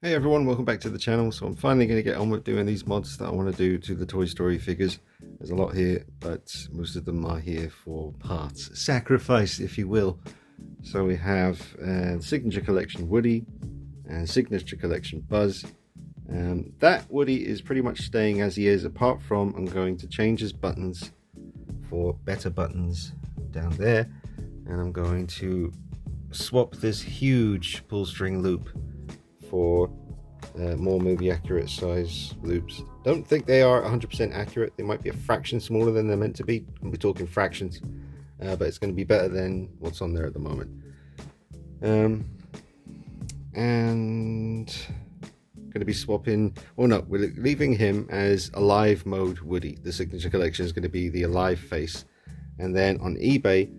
Hey everyone, welcome back to the channel. So I'm finally going to get on with doing these mods that I want to do to the Toy Story figures. There's a lot here, but most of them are here for parts. Sacrifice, if you will. So we have Signature Collection Woody and Signature Collection Buzz. That Woody is pretty much staying as he is, apart from I'm going to change his buttons for better buttons down there. And I'm going to swap this huge pull string loop for more movie accurate size loops. Don't think they are 100% accurate. They might be a fraction smaller than they're meant to be. We're talking fractions, but it's going to be better than what's on there at the moment. And going to be swapping, well no, we're leaving him as alive mode Woody. The Signature Collection is going to be the alive face. And then on eBay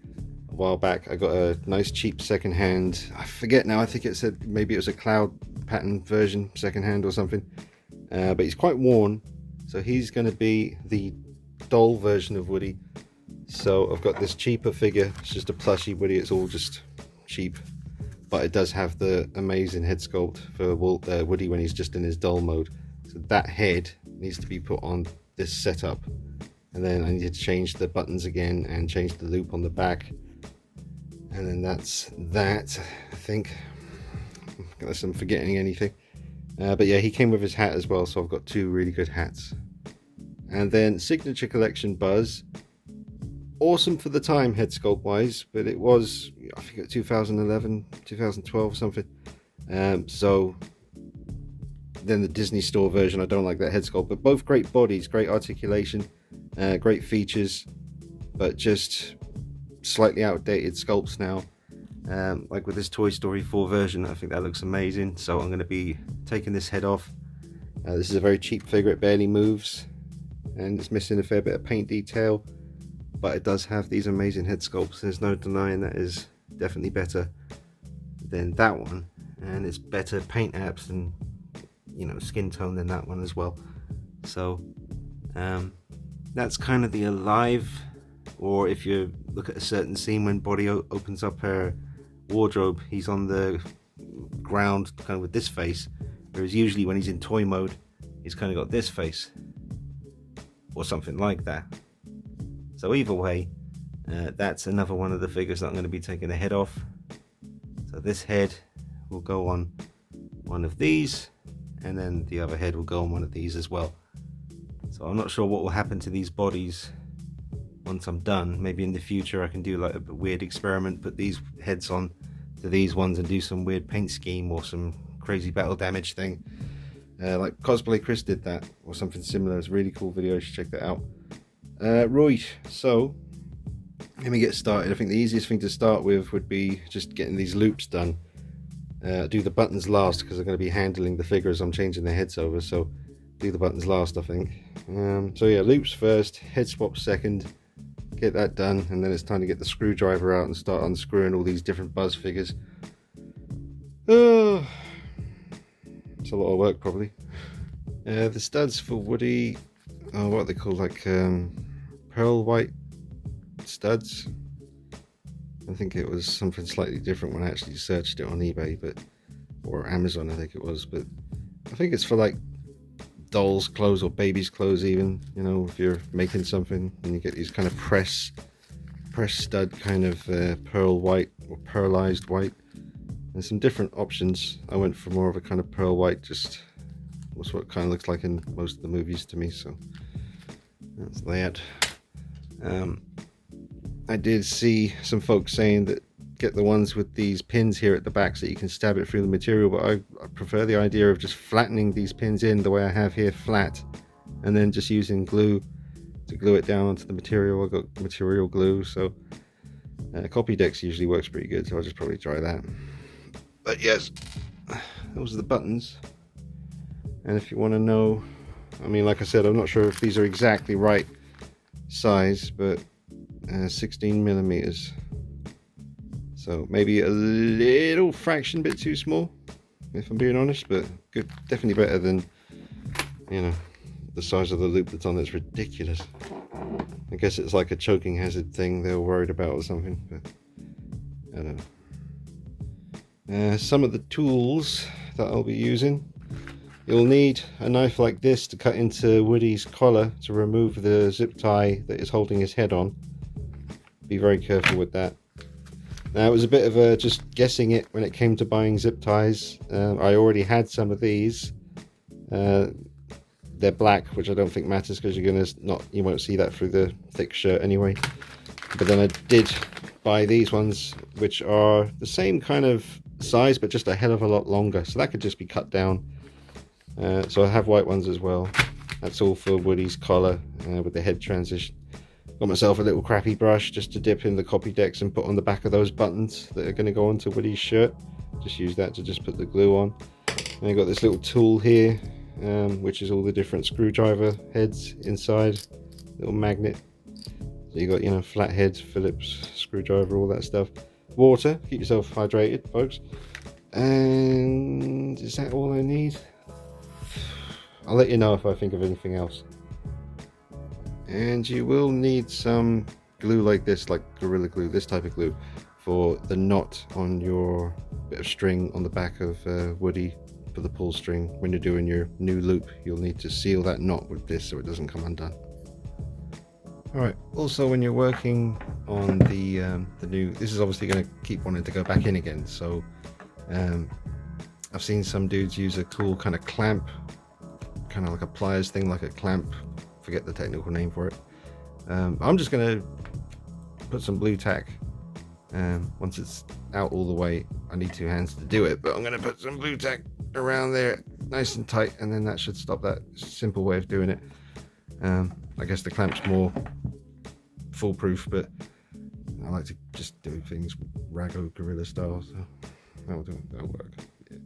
a while back I got a nice cheap secondhand, I forget now, I think it said maybe it was a cloud pattern version secondhand or something, but he's quite worn, so he's going to be the doll version of Woody. So I've got this cheaper figure, it's just a plushie Woody, it's all just cheap, but it does have the amazing head sculpt for Woody when he's just in his doll mode. So that head needs to be put on this setup, and then I need to change the buttons again and change the loop on the back, and then that's that, I think, unless I'm forgetting anything. But yeah, he came with his hat as well, so I've got two really good hats. And then Signature Collection Buzz, awesome for the time head sculpt wise, but it was, I think, it was 2011 2012 something. So then the Disney Store version, I don't like that head sculpt, but both great bodies, great articulation, great features, but just slightly outdated sculpts now. Like with this Toy Story 4 version, I think that looks amazing, so I'm going to be taking this head off. This is a very cheap figure, it barely moves, and it's missing a fair bit of paint detail, but it does have these amazing head sculpts. There's no denying that is definitely better than that one, and it's better paint apps and, you know, skin tone than that one as well. So that's kind of the alive, or if you look at a certain scene when Body opens up her wardrobe, he's on the ground kind of with this face, whereas usually when he's in toy mode he's kind of got this face or something like that. So either way, that's another one of the figures that I'm going to be taking the head off. So this head will go on one of these, and then the other head will go on one of these as well. So I'm not sure what will happen to these bodies once I'm done. Maybe in the future I can do like a weird experiment, put these heads on to these ones and do some weird paint scheme or some crazy battle damage thing, like Cosplay Chris did that or something similar. It's a really cool video, you should check that out. Right, so let me get started. I think the easiest thing to start with would be just getting these loops done. Do the buttons last because I'm going to be handling the figures I'm changing their heads over, so do the buttons last, I think. So yeah, loops first, head swap second. Get that done, and then it's time to get the screwdriver out and start unscrewing all these different Buzz figures. Oh, it's a lot of work probably. The studs for Woody are what they call, like pearl white studs. I think it was something slightly different when I actually searched it on eBay, but or Amazon I think it was, but I think it's for like dolls clothes or babies clothes even, you know, if you're making something and you get these kind of press stud kind of pearl white or pearlized white. There's some different options. I went for more of a kind of pearl white, just that's what it kind of looks like in most of the movies to me, so that's that. I did see some folks saying that get the ones with these pins here at the back so you can stab it through the material, but I prefer the idea of just flattening these pins in the way I have here, flat, and then just using glue to glue it down onto the material. I've got material glue, so Copydex usually works pretty good, so I'll just probably try that. But yes, those are the buttons. And if you want to know, I mean, like I said, I'm not sure if these are exactly right size, but 16 millimeters. So maybe a little fraction bit too small, if I'm being honest, but good, definitely better than, you know, the size of the loop that's on. That's ridiculous. I guess it's like a choking hazard thing they were worried about or something, but I don't know. Some of the tools that I'll be using, You'll need a knife like this to cut into Woody's collar to remove the zip tie that is holding his head on. Be very careful with that. Now, it was a bit of a just guessing it when it came to buying zip ties. I already had some of these. They're black, which I don't think matters because you won't see that through the thick shirt anyway. But then I did buy these ones, which are the same kind of size but just a hell of a lot longer, so that could just be cut down. So I have white ones as well. That's all for Woody's collar with the head transition. Got myself a little crappy brush just to dip in the copy decks and put on the back of those buttons that are going to go onto Woody's shirt. Just use that to just put the glue on. And I've got this little tool here, which is all the different screwdriver heads inside, little magnet. So you got, you know, flathead, Phillips screwdriver, all that stuff. Water, keep yourself hydrated, folks. And is that all I need? I'll let you know if I think of anything else. And you will need some glue like this, like Gorilla Glue, this type of glue, for the knot on your bit of string on the back of Woody for the pull string. When you're doing your new loop, you'll need to seal that knot with this so it doesn't come undone. Alright, also when you're working on the new, this is obviously going to keep wanting to go back in again, so I've seen some dudes use a cool kind of clamp, kind of like a pliers thing, like a clamp, forget the technical name for it. I'm just going to put some blue tack, once it's out all the way. I need two hands to do it, but I'm going to put some blue tack around there nice and tight, and then that should stop that. Simple way of doing it. I guess the clamp's more foolproof, but I like to just do things Rago Gorilla style, so that'll work. Yeah.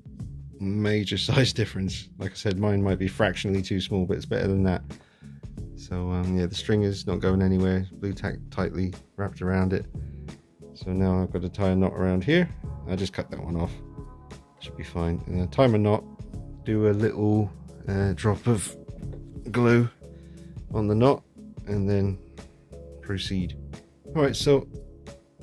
Major size difference. Like I said, mine might be fractionally too small, but it's better than that. So yeah, the string is not going anywhere. Blue tack tightly wrapped around it. So now I've got to tie a knot around here. I just cut that one off. Should be fine. And then tie my knot. Do a little drop of glue on the knot, and then proceed. Alright, so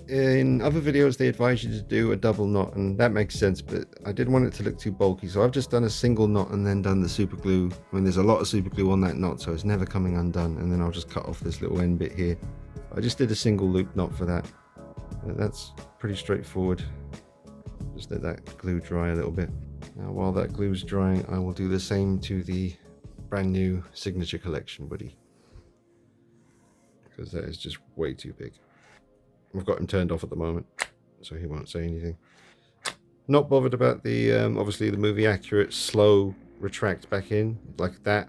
in other videos they advise you to do a double knot, and that makes sense, but I didn't want it to look too bulky, so I've just done a single knot and then done the super glue. I mean, there's a lot of super glue on that knot, so it's never coming undone, and then I'll just cut off this little end bit here. I just did a single loop knot for that. That's pretty straightforward. Just let that glue dry a little bit. Now while that glue is drying, I will do the same to the brand new Signature Collection Woody, because that is just way too big. I've got him turned off at the moment, so he won't say anything. Not bothered about the obviously the movie accurate slow retract back in like that.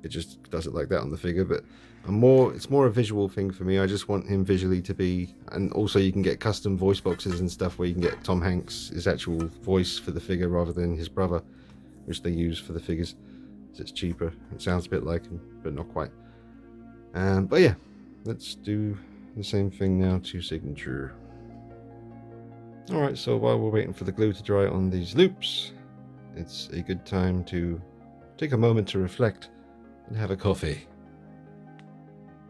It just does it like that on the figure, but it's more a visual thing for me. I just want him visually to be, and also you can get custom voice boxes and stuff where you can get Tom Hanks' his actual voice for the figure rather than his brother, which they use for the figures. So it's cheaper. It sounds a bit like him, but not quite. But yeah, let's do the same thing now to Signature. Alright, so while we're waiting for the glue to dry on these loops, it's a good time to take a moment to reflect and have a coffee.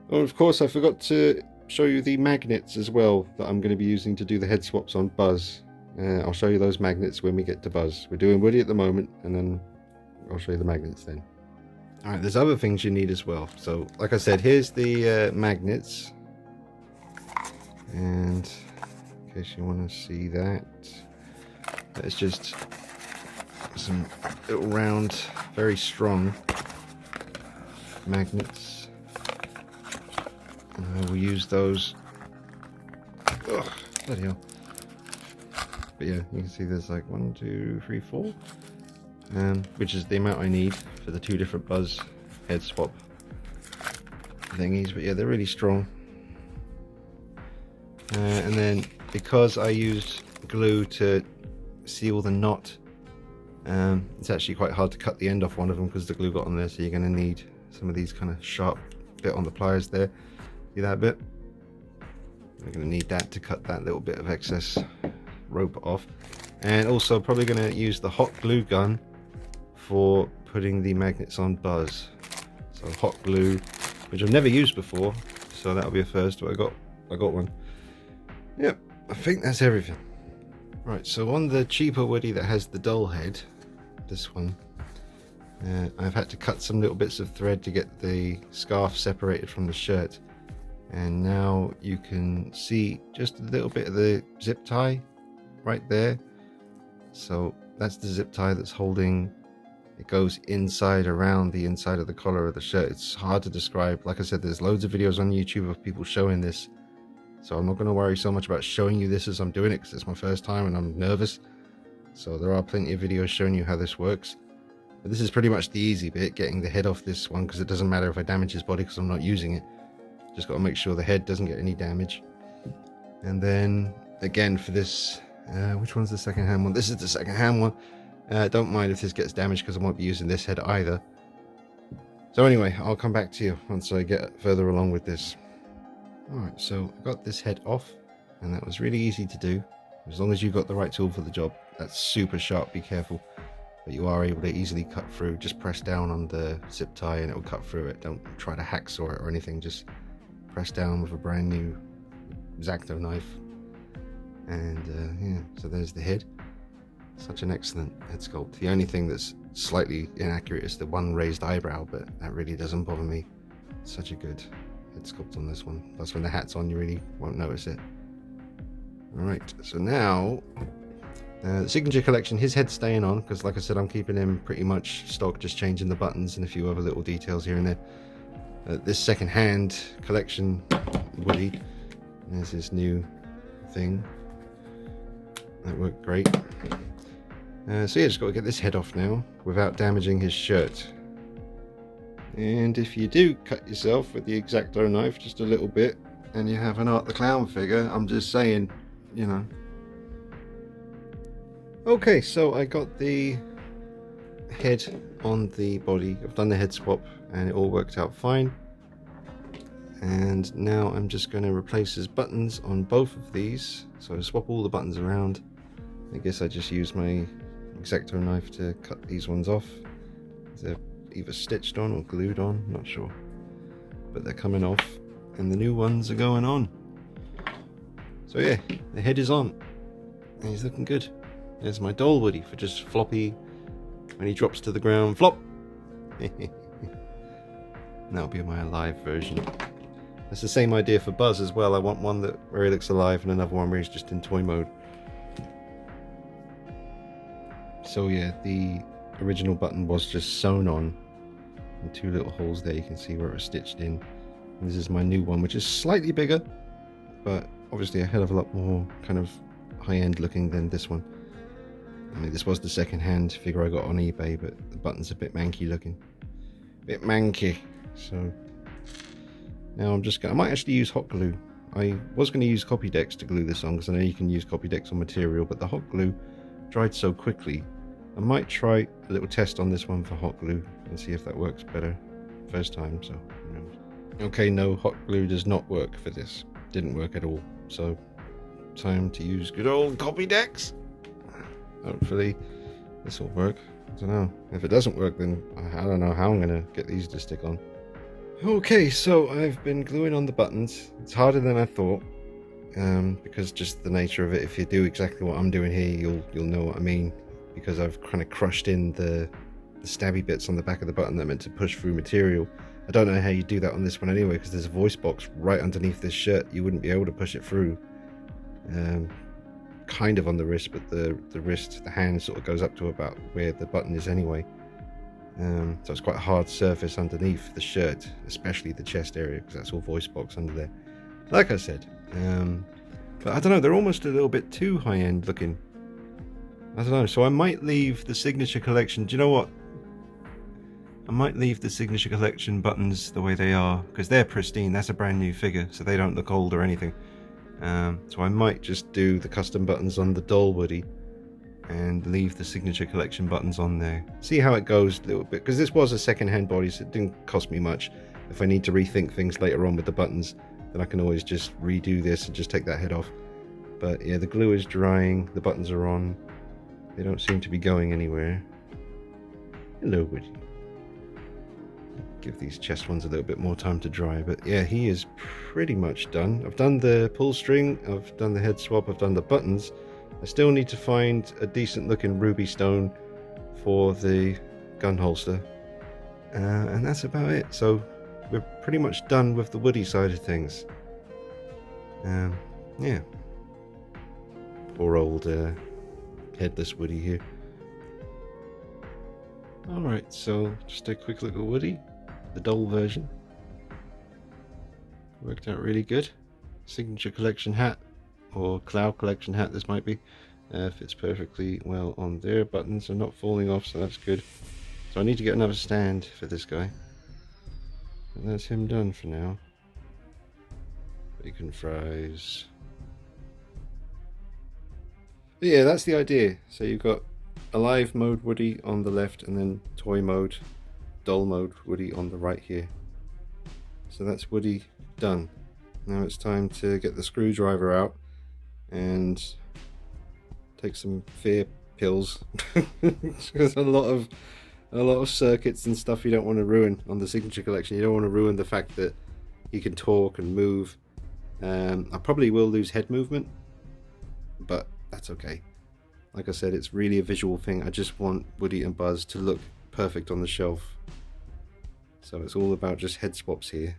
Oh, of course, I forgot to show you the magnets as well that I'm going to be using to do the head swaps on Buzz. I'll show you those magnets when we get to Buzz. We're doing Woody at the moment, and then I'll show you the magnets then. Alright, there's other things you need as well. So, like I said, here's the magnets. And in case you want to see that, it's just some little round, very strong magnets. And I will use those. Ugh, bloody hell. But yeah, you can see there's like 1, 2, 3, 4. Which is the amount I need for the two different Buzz head swap thingies. But yeah, they're really strong. And then because I used glue to seal the knot, it's actually quite hard to cut the end off one of them because the glue got on there, so you're going to need some of these kind of sharp bit on the pliers there. See that bit? You're going to need that to cut that little bit of excess rope off. And also probably going to use the hot glue gun for putting the magnets on Buzz. So hot glue, which I've never used before, so that'll be a first, but I got one. Yep, I think that's everything. Right, so on the cheaper Woody that has the doll head, this one, I've had to cut some little bits of thread to get the scarf separated from the shirt, and now you can see just a little bit of the zip tie right there. So that's the zip tie that's holding. It goes inside, around the inside of the collar of the shirt. It's hard to describe. Like I said, there's loads of videos on YouTube of people showing this, so I'm not going to worry so much about showing you this as I'm doing it, because it's my first time and I'm nervous. So there are plenty of videos showing you how this works, but this is pretty much the easy bit, getting the head off this one, because it doesn't matter if I damage his body because I'm not using it. Just got to make sure the head doesn't get any damage. And then again for this, which one's the second hand one? This is the second hand one. Don't mind if this gets damaged, because I won't be using this head either. So anyway, I'll come back to you once I get further along with this. Alright, so I got this head off, and that was really easy to do. As long as you've got the right tool for the job. That's super sharp, be careful. But you are able to easily cut through. Just press down on the zip tie and it will cut through it. Don't try to hacksaw it or anything. Just press down with a brand new X-Acto knife. And yeah, so there's the head. Such an excellent head sculpt. The only thing that's slightly inaccurate is the one raised eyebrow, but that really doesn't bother me. It's such a good head sculpt on this one. Plus when the hat's on, you really won't notice it. Alright, so now the Signature Collection, his head's staying on, because like I said, I'm keeping him pretty much stock, just changing the buttons and a few other little details here and there. This second-hand collection Woody, there's his new thing. That worked great. So yeah, just got to get this head off now without damaging his shirt. And if you do cut yourself with the X-Acto knife just a little bit, and you have an Art the Clown figure, I'm just saying, you know. Okay, so I got the head on the body. I've done the head swap and it all worked out fine. And now I'm just going to replace his buttons on both of these. So I swap all the buttons around. I guess I just use my X-Acto knife to cut these ones off. They're either stitched on or glued on, not sure. But they're coming off and the new ones are going on. So yeah, the head is on and he's looking good. There's my doll Woody for just floppy when he drops to the ground, flop. That'll be my alive version. That's the same idea for Buzz as well. I want one where he looks alive and another one where he's just in toy mode. So yeah, the original button was just sewn on, and two little holes there, you can see where it was stitched in. And this is my new one, which is slightly bigger, but obviously a hell of a lot more kind of high-end looking than this one. I mean, this was the second-hand figure I got on eBay, but the button's a bit manky looking. Bit manky. So now I might actually use hot glue. I was going to use Copydex to glue this on, because I know you can use Copydex on material, but the hot glue dried so quickly. I might try a little test on this one for hot glue and see if that works better first time, so who knows. Okay, no, hot glue does not work for this. Didn't work at all. So time to use good old Copydex. Hopefully this will work. I don't know. If it doesn't work, then I don't know how I'm going to get these to stick on. Okay, so I've been gluing on the buttons. It's harder than I thought, because just the nature of it. If you do exactly what I'm doing here, you'll know what I mean, because I've kind of crushed in the stabby bits on the back of the button that are meant to push through material. I don't know how you do that on this one anyway, because there's a voice box right underneath this shirt. You wouldn't be able to push it through. Kind of on the wrist, but the hand sort of goes up to about where the button is anyway. So it's quite a hard surface underneath the shirt, especially the chest area, because that's all voice box under there. Like I said, but I don't know, they're almost a little bit too high-end looking. I don't know, so I might leave the Signature Collection. Do you know what? I might leave the Signature Collection buttons the way they are, because they're pristine. That's a brand new figure, so they don't look old or anything. So I might just do the custom buttons on the doll Woody and leave the Signature Collection buttons on there. See how it goes a little bit, because this was a second-hand body, so it didn't cost me much. If I need to rethink things later on with the buttons, then I can always just redo this and just take that head off. But yeah, the glue is drying, the buttons are on. They don't seem to be going anywhere. Hello, Woody. Give these chest ones a little bit more time to dry, but yeah, he is pretty much done. I've done the pull string, I've done the head swap, I've done the buttons. I still need to find a decent looking ruby stone for the gun holster. And that's about it. So we're pretty much done with the Woody side of things. Yeah. Poor old headless Woody here. Alright, so just a quick look at Woody, the doll version. Worked out really good. Signature collection hat, or cloud collection hat this might be. Fits perfectly well on there. Buttons are not falling off, so that's good. So I need to get another stand for this guy. And that's him done for now. Bacon fries. But yeah, that's the idea. So you've got alive mode Woody on the left, and then toy mode, doll mode Woody on the right here. So that's Woody done. Now it's time to get the screwdriver out and take some fear pills. There's a lot of circuits and stuff you don't want to ruin on the Signature Collection. You don't want to ruin the fact that you can talk and move. I probably will lose head movement, but that's okay. Like I said, it's really a visual thing. I just want Woody and Buzz to look perfect on the shelf. So it's all about just head swaps here.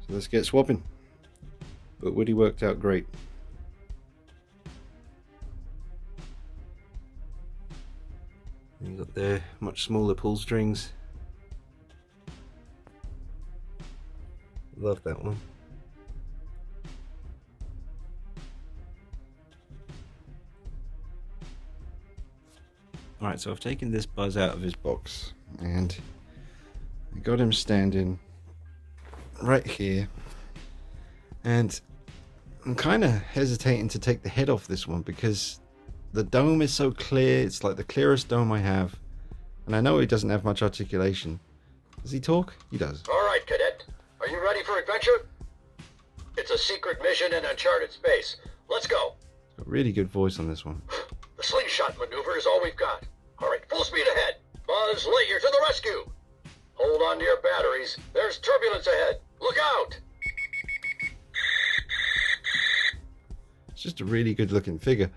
So let's get swapping. But Woody worked out great. You got the much smaller pull strings. Love that one. Alright, so I've taken this Buzz out of his box and I got him standing right here, and I'm kind of hesitating to take the head off this one because the dome is so clear. It's like the clearest dome I have, and I know he doesn't have much articulation. Does he talk? He does. Alright, cadet. Are you ready for adventure? It's a secret mission in uncharted space. Let's go. Got a really good voice on this one. The slingshot maneuver is all we've got. Alright, full speed ahead. Buzz Lightyear to the rescue. Hold on to your batteries. There's turbulence ahead. Look out! It's just a really good looking figure.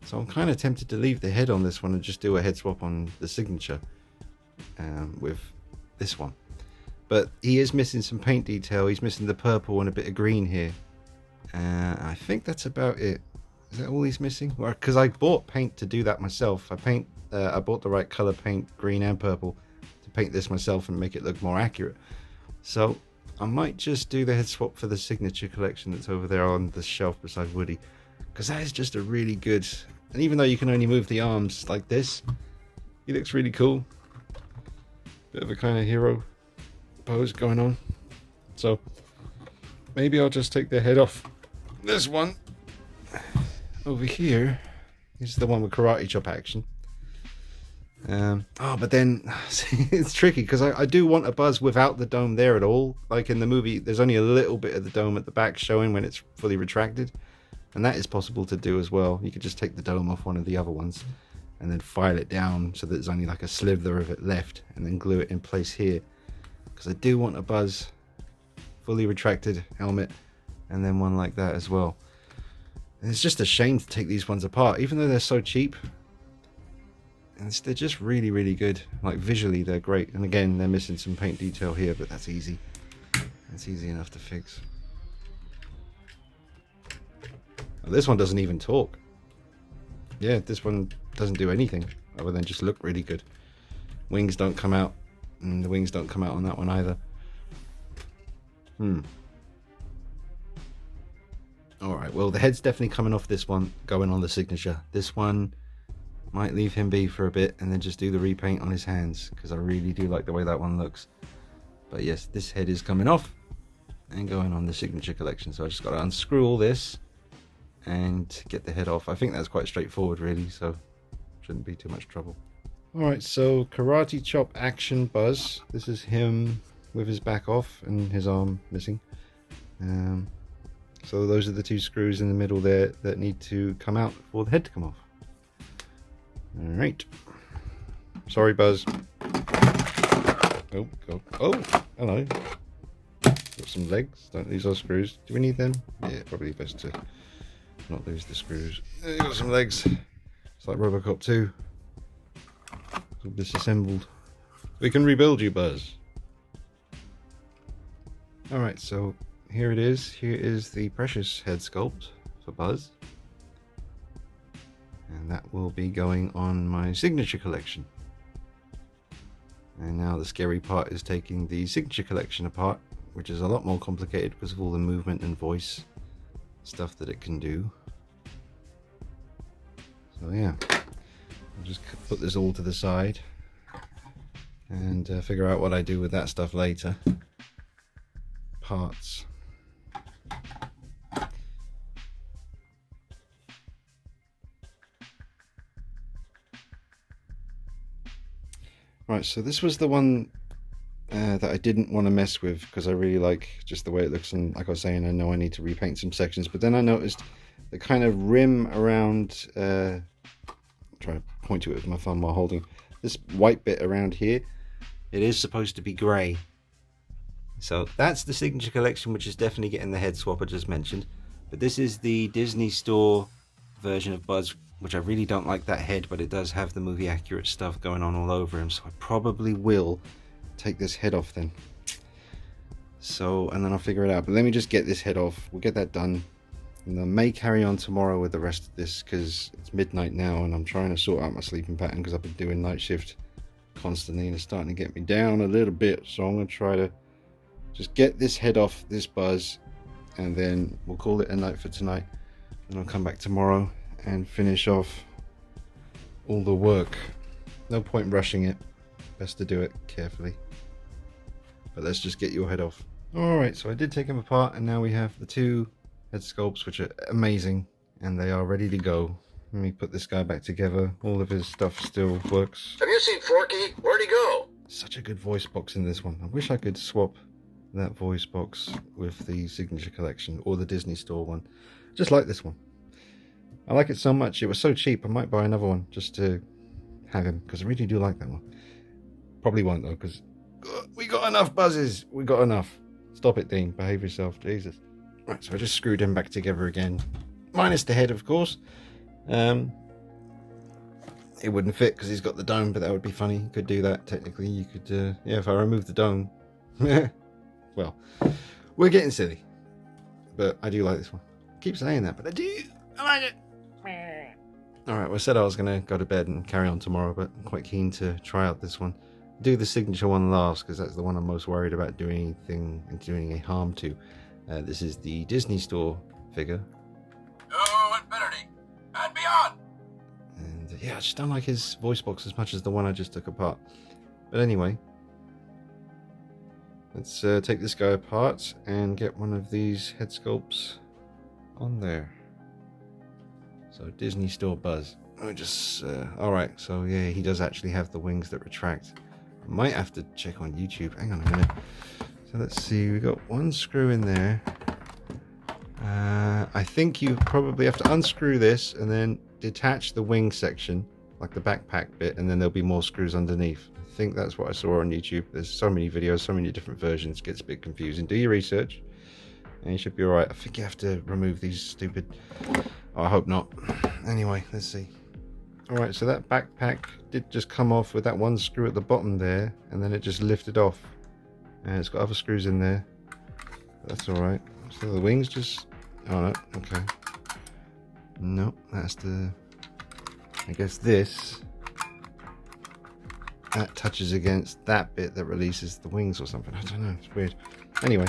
So I'm kind of tempted to leave the head on this one and just do a head swap on the Signature with this one. But he is missing some paint detail. He's missing the purple and a bit of green here. I think that's about it. Is that all he's missing? Because I bought paint to do that myself. I bought the right color paint, green and purple, to paint this myself and make it look more accurate. So I might just do the head swap for the Signature Collection that's over there on the shelf beside Woody, because that is just a really good, and even though you can only move the arms like this, he looks really cool. Bit of a kind of hero pose going on. So maybe I'll just take the head off. This one over here is the one with karate chop action. But then it's tricky because I do want a Buzz without the dome there at all. Like in the movie, there's only a little bit of the dome at the back showing when it's fully retracted, and that is possible to do as well. You could just take the dome off one of the other ones and then file it down so that there's only like a slither of it left, and then glue it in place here, because I do want a Buzz fully retracted helmet and then one like that as well. And it's just a shame to take these ones apart, even though they're so cheap. And they're just really, really good. Like visually, they're great. And again, they're missing some paint detail here, but that's easy. That's easy enough to fix. Well, this one doesn't even talk. Yeah, this one doesn't do anything other than just look really good. Wings don't come out, and the wings don't come out on that one either. Alright, well, the head's definitely coming off this one, going on the Signature. This one might leave him be for a bit and then just do the repaint on his hands, because I really do like the way that one looks. But yes, this head is coming off and going on the Signature Collection. So I just got to unscrew all this and get the head off. I think that's quite straightforward really, so shouldn't be too much trouble. Alright, so karate chop action Buzz. This is him with his back off and his arm missing. So those are the two screws in the middle there that need to come out for the head to come off. Alright. Sorry, Buzz. Oh, go. Oh, hello. Got some legs. Don't lose our screws. Do we need them? Yeah, probably best to not lose the screws. Got some legs. It's like Robocop 2. all disassembled. We can rebuild you, Buzz. Alright, so here it is. Here is the precious head sculpt for Buzz. And that will be going on my signature collection. And now the scary part is taking the signature collection apart, which is a lot more complicated because of all the movement and voice stuff that it can do. So yeah, I'll just put this all to the side and figure out what I do with that stuff later. Parts. Right, so this was the one that I didn't want to mess with because I really like just the way it looks, and like I was saying, I know I need to repaint some sections, but then I noticed the kind of rim around, I'm trying to point to it with my thumb while holding, this white bit around here, it is supposed to be grey. So that's the signature collection, which is definitely getting the head swap I just mentioned, but this is the Disney Store version of Buzz, which I really don't like that head, but it does have the movie accurate stuff going on all over him, so I probably will take this head off then. So, and then I'll figure it out, but let me just get this head off, we'll get that done, and I may carry on tomorrow with the rest of this because it's midnight now and I'm trying to sort out my sleeping pattern because I've been doing night shift constantly and it's starting to get me down a little bit, so I'm going to try to just get this head off this Buzz and then we'll call it a night for tonight, and I'll come back tomorrow and finish off all the work. No point rushing it, best to do it carefully, but let's just get your head off. Alright, so I did take them apart and now we have the two head sculpts, which are amazing, and they are ready to go. Let me put this guy back together. All of his stuff still works. Have you seen Forky? Where'd he go? Such a good voice box in this one. I wish I could swap that voice box with the signature collection or the Disney Store one. Just like this one. I like it so much, it was so cheap, I might buy another one just to have him, because I really do like that one. Probably won't though, because we got enough Buzzes, we got enough. Stop it, Dean, behave yourself, Jesus. Right, so I just screwed him back together again, minus the head of course. It wouldn't fit because he's got the dome, but that would be funny. You could do that technically, you could, yeah, if I remove the dome. Well, we're getting silly, but I do like this one. I keep saying that, but I like it. Alright, well I said I was going to go to bed and carry on tomorrow, but I'm quite keen to try out this one. Do the signature one last, because that's the one I'm most worried about doing anything and doing any harm to. This is the Disney Store figure. To infinity and beyond! And yeah, I just don't like his voice box as much as the one I just took apart. But anyway, let's take this guy apart and get one of these head sculpts on there. So Disney Store Buzz. I just alright, so yeah, he does actually have the wings that retract. I might have to check on YouTube. Hang on a minute. So let's see, we got one screw in there. I think you probably have to unscrew this and then detach the wing section, like the backpack bit, and then there'll be more screws underneath. I think that's what I saw on YouTube. There's so many videos, so many different versions, it gets a bit confusing. Do your research and you should be alright. I think you have to remove these stupid... Oh, I hope not. Anyway, let's see. Alright, so that backpack did just come off with that one screw at the bottom there, and then it just lifted off. And it's got other screws in there. That's alright. So the wings just... Oh no, okay. No, that's the... I guess this... That touches against that bit that releases the wings or something. I don't know, it's weird. Anyway.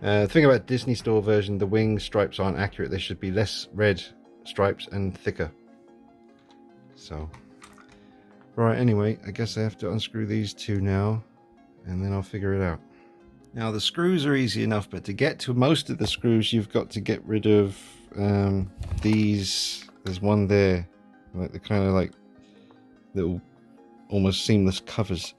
The thing about Disney Store version, the wing stripes aren't accurate. They should be less red stripes and thicker. So, right, anyway, I guess I have to unscrew these two now, and then I'll figure it out. Now, the screws are easy enough, but to get to most of the screws, you've got to get rid of these. There's one there, like the kind of like little almost seamless covers,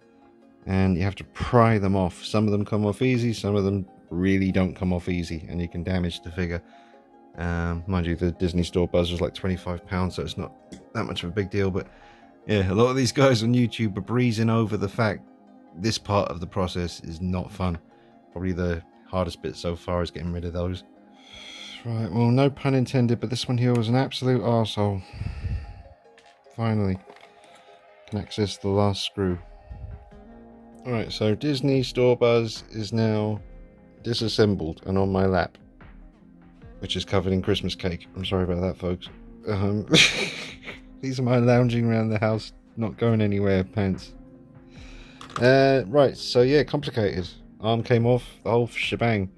and you have to pry them off. Some of them come off easy, some of them really don't come off easy, and you can damage the figure. Mind you, the Disney Store Buzz was like £25, so it's not that much of a big deal, but yeah, a lot of these guys on YouTube are breezing over the fact this part of the process is not fun. Probably the hardest bit so far is getting rid of those. Right, well, no pun intended, but this one here was an absolute arsehole. Finally. can access the last screw. Alright, so Disney Store Buzz is now disassembled and on my lap, which is covered in Christmas cake. I'm sorry about that, folks. These are my lounging around the house, not going anywhere pants. Right, so yeah, complicated. Arm came off, the whole shebang.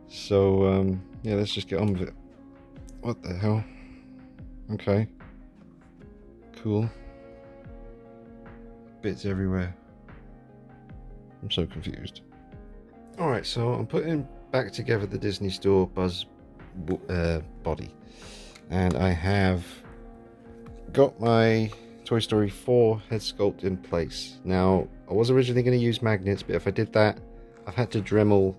So, yeah, let's just get on with it. What the hell? Okay. Cool. Bits everywhere. I'm so confused. Alright, so I'm putting back together the Disney Store Buzz body. And I have got my Toy Story 4 head sculpt in place. Now, I was originally going to use magnets, but if I did that, I've had to Dremel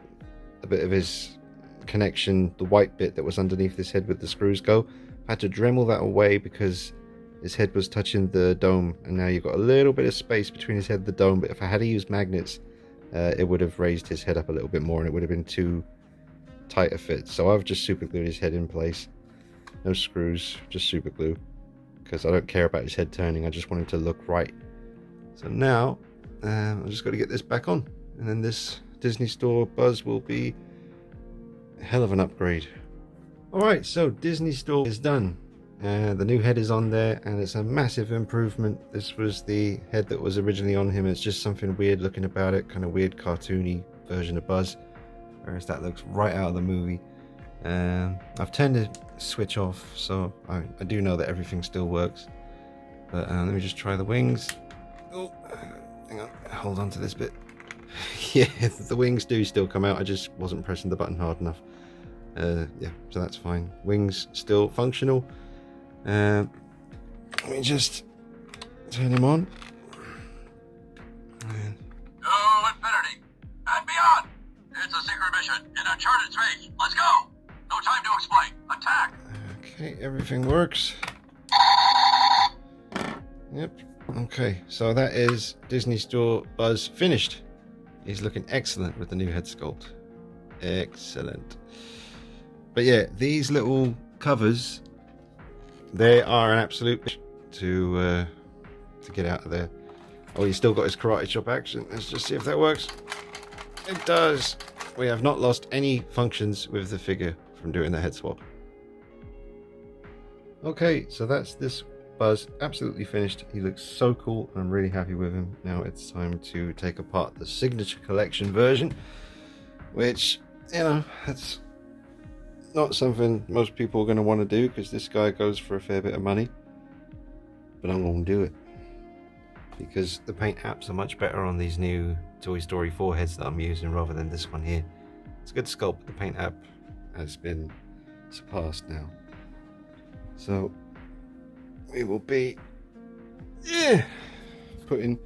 a bit of his connection, the white bit that was underneath his head with the screws go. I had to Dremel that away because his head was touching the dome, and now you've got a little bit of space between his head and the dome, but if I had to use magnets, it would have raised his head up a little bit more and it would have been too tight a fit. So I've just super glued his head in place. No screws, just super glue, because I don't care about his head turning, I just want him to look right. So now I've just got to get this back on, and then this Disney Store Buzz will be a hell of an upgrade. Alright, so Disney Store is done. The new head is on there and it's a massive improvement. This was the head that was originally on him. It's just something weird looking about it, kind of weird cartoony version of Buzz, whereas that looks right out of the movie. I've turned the switch off, so I do know that everything still works. But let me just try the wings. Oh, hang on, hold on to this bit. Yeah, the wings do still come out, I just wasn't pressing the button hard enough. Yeah, so that's fine. Wings still functional. Let me just turn him on. To infinity and beyond. It's a secret mission in uncharted space. Let's go. No time to explain. Attack. Okay, everything works. Yep. Okay, so that is Disney Store Buzz finished. He's looking excellent with the new head sculpt. Excellent. But yeah, these little covers, they are an absolute to get out of there. Oh, he's still got his karate chop action. Let's just see if that works. It does. We have not lost any functions with the figure from doing the head swap. Okay, so that's this Buzz absolutely finished. He looks so cool. I'm really happy with him. Now it's time to take apart the Signature Collection version, which, you know, that's not something most people are going to want to do because this guy goes for a fair bit of money. But I'm going to do it because the paint apps are much better on these new Toy Story 4 heads that I'm using rather than this one here. It's a good sculpt. The paint app has been surpassed now. So we will be putting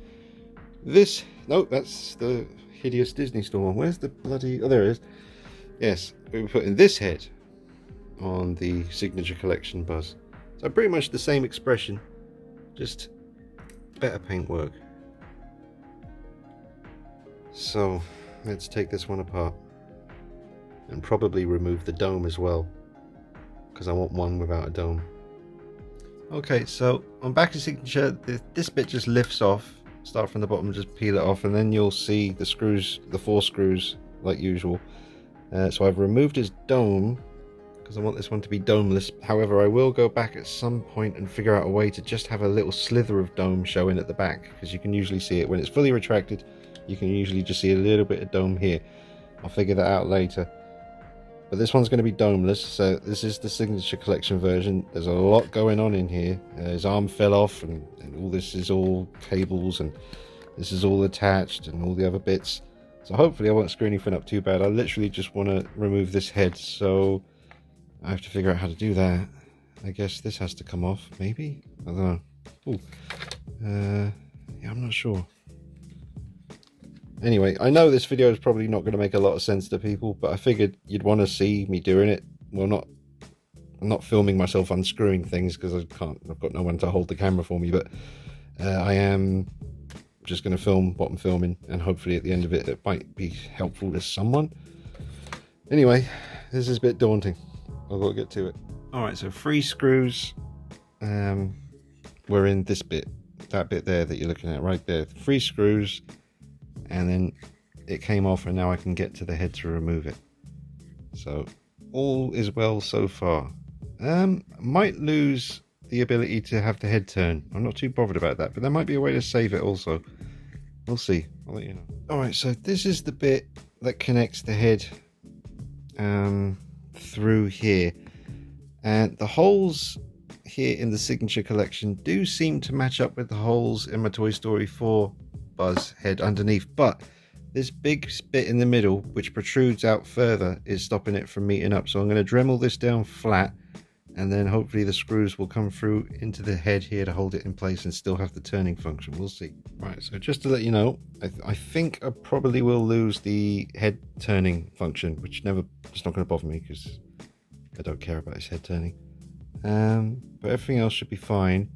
this. No, that's the hideous Disney Store one. Where's the bloody... Oh, there it is. Yes, we're putting this head on the Signature Collection Buzz. So pretty much the same expression, just better paintwork. So let's take this one apart and probably remove the dome as well, because I want one without a dome. Okay, so on back of Signature, this bit just lifts off. Start from the bottom, just peel it off, and then you'll see the screws, the 4 screws like usual. So I've removed his dome because I want this one to be domeless. However, I will go back at some point and figure out a way to just have a little slither of dome showing at the back, because you can usually see it when it's fully retracted. You can usually just see a little bit of dome here. I'll figure that out later. But this one's going to be domeless, so this is the Signature Collection version. There's a lot going on in here. His arm fell off, and all this is all cables, and this is all attached, and all the other bits. So hopefully I won't screw anything up too bad. I literally just want to remove this head, so I have to figure out how to do that. I guess this has to come off, maybe? I don't know. Ooh. Yeah, I'm not sure. Anyway, I know this video is probably not going to make a lot of sense to people, but I figured you'd want to see me doing it. Well, I'm not filming myself unscrewing things because I've got no one to hold the camera for me, but I am just going to film what I'm filming, and hopefully at the end of it might be helpful to someone. Anyway, this is a bit daunting. I've got to get to it. Alright, so 3 screws were in this bit. that bit there that you're looking at right there. 3 screws, and then it came off, and now I can get to the head to remove it. So all is well so far. Might lose the ability to have the head turn. I'm not too bothered about that, but there might be a way to save it also. We'll see. I'll let you know. Alright, so this is the bit that connects the head through here. And the holes here in the Signature Collection do seem to match up with the holes in my Toy Story 4 Buzz head underneath. But this big bit in the middle, which protrudes out further, is stopping it from meeting up. So I'm going to Dremel this down flat, and then hopefully the screws will come through into the head here to hold it in place and still have the turning function. We'll see. Right, so just to let you know, I think I probably will lose the head turning function, which it's not going to bother me because I don't care about his head turning. But everything else should be fine.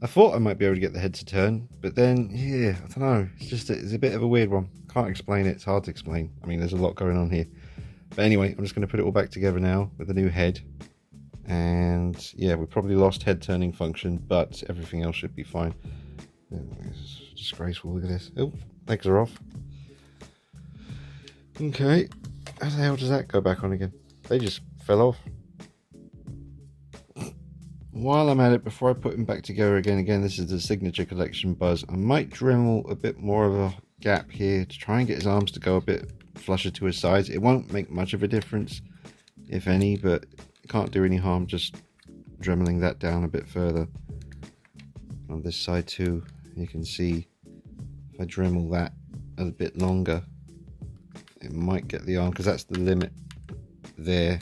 I thought I might be able to get the head to turn, but then, yeah, I don't know. It's a bit of a weird one. Can't explain it. It's hard to explain. I mean, there's a lot going on here. But anyway, I'm just going to put it all back together now with the new head. And yeah, we probably lost head turning function, but everything else should be fine. It's disgraceful. Look at this. Oh, legs are off. Okay. How the hell does that go back on again? They just fell off. While I'm at it, before I put him back together again, this is the Signature Collection Buzz. I might Dremel a bit more of a gap here to try and get his arms to go a bit flusher to his sides. It won't make much of a difference, if any, but it can't do any harm just Dremeling that down a bit further. On this side too, you can see if I Dremel that a bit longer, it might get the arm, because that's the limit there.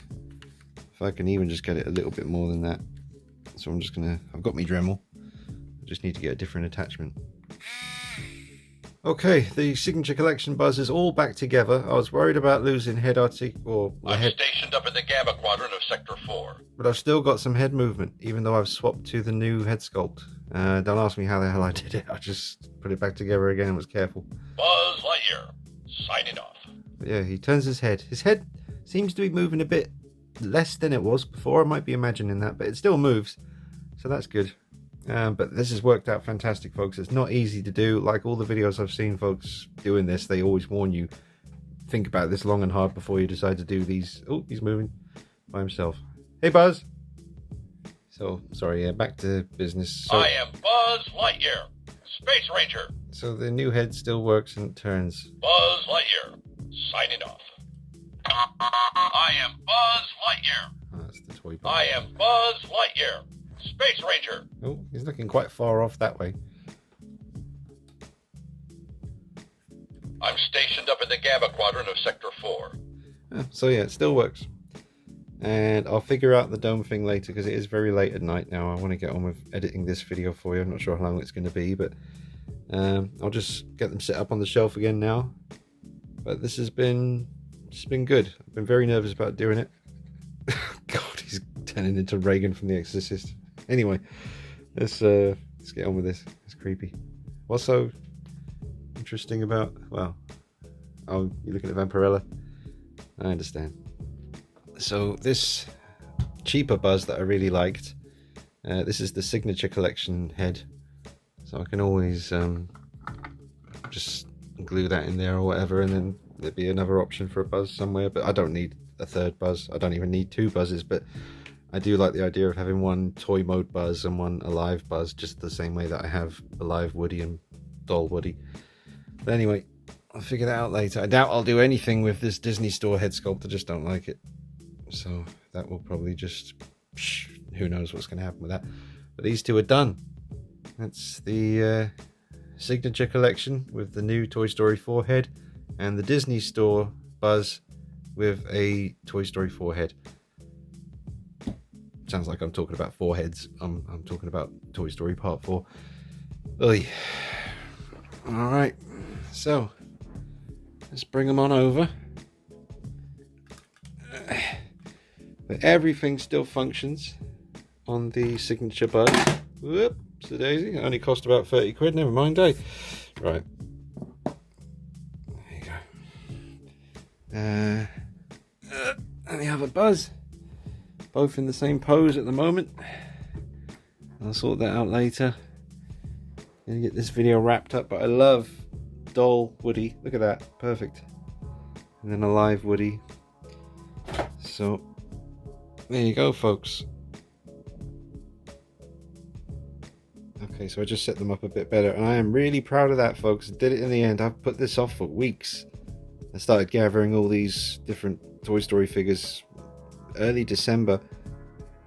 If I can even just get it a little bit more than that. So I'm just I've got my Dremel, I just need to get a different attachment. Okay, the Signature Collection Buzz is all back together. I was worried about losing head I'm stationed up in the Gamma Quadrant of Sector 4. But I've still got some head movement, even though I've swapped to the new head sculpt. Don't ask me how the hell I did it. I just put it back together again and was careful. Buzz Lightyear, signing off. But yeah, he turns his head. His head seems to be moving a bit less than it was before. I might be imagining that, but it still moves. So that's good. But this has worked out fantastic, folks. It's not easy to do. Like all the videos I've seen folks doing this, they always warn you, think about this long and hard before you decide to do these. Oh, he's moving by himself. Hey, Buzz. So, sorry, yeah, back to business. So, I am Buzz Lightyear, Space Ranger. So the new head still works and turns. Buzz Lightyear, signing off. I am Buzz Lightyear. Oh, that's the toy part. I am Buzz Lightyear, Space Ranger. Oh, he's looking quite far off that way. I'm stationed up in the Gamma Quadrant of Sector 4. So yeah, it still works. And I'll figure out the dome thing later because it is very late at night now. I want to get on with editing this video for you. I'm not sure how long it's going to be, but I'll just get them set up on the shelf again now. But this has been good. I've been very nervous about doing it. God, he's turning into Reagan from The Exorcist. Anyway, let's get on with this. It's creepy. What's so interesting about, well, oh, you're looking at Vampirella? I understand. So this cheaper Buzz that I really liked, this is the Signature Collection head. So I can always just glue that in there or whatever, and then there'd be another option for a Buzz somewhere. But I don't need a third Buzz. I don't even need 2 Buzzes, but I do like the idea of having one toy mode Buzz and one alive Buzz, just the same way that I have alive Woody and doll Woody. But anyway, I'll figure that out later. I doubt I'll do anything with this Disney Store head sculpt. I just don't like it. So that will probably just, who knows what's going to happen with that. But these 2 are done. That's the Signature Collection with the new Toy Story 4 head, and the Disney Store Buzz with a Toy Story 4 head. Sounds like I'm talking about 4 heads. I'm talking about Toy Story Part 4. Oy. Alright, so let's bring them on over. But everything still functions on the Signature Buzz. Whoops, the daisy. It only cost about 30 quid, never mind, eh? Right. There you go. And the other Buzz. Both in the same pose at the moment. I'll sort that out later. Gonna get this video wrapped up, but I love doll Woody. Look at that, perfect. And then a live Woody. So there you go, folks. Okay, so I just set them up a bit better, and I am really proud of that, folks. Did it in the end. I've put this off for weeks. I started gathering all these different Toy Story figures early December,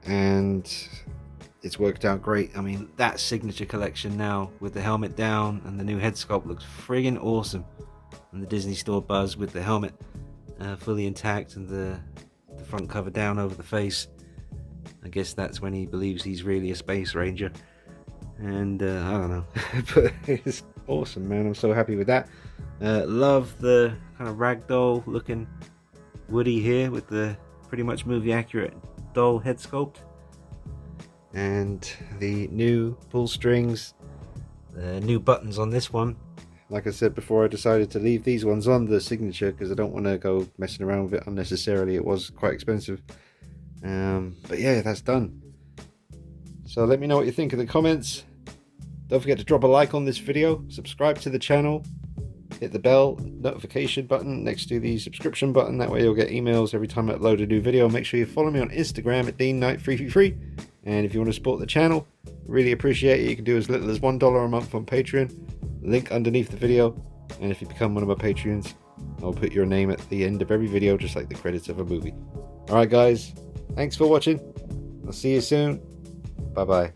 and it's worked out great. I mean, that signature collection now with the helmet down and the new head sculpt looks friggin' awesome. And the Disney Store Buzz with the helmet fully intact and the front cover down over the face. I guess that's when he believes he's really a space ranger. And I don't know, but it's awesome, man. I'm so happy with that. Love the kind of ragdoll looking Woody here with the pretty much movie accurate doll head sculpt. And the new pull strings, the new buttons on this one. Like I said before, I decided to leave these ones on the signature because I don't want to go messing around with it unnecessarily. It was quite expensive. But yeah, that's done. So let me know what you think in the comments. Don't forget to drop a like on this video, subscribe to the channel, hit the bell notification button next to the subscription button. That way you'll get emails every time I upload a new video. Make sure you follow me on Instagram at DeanKnight333. And if you want to support the channel, really appreciate it. You can do as little as $1 a month on Patreon. Link underneath the video. And if you become one of my Patreons, I'll put your name at the end of every video, just like the credits of a movie. Alright guys, thanks for watching. I'll see you soon. Bye bye.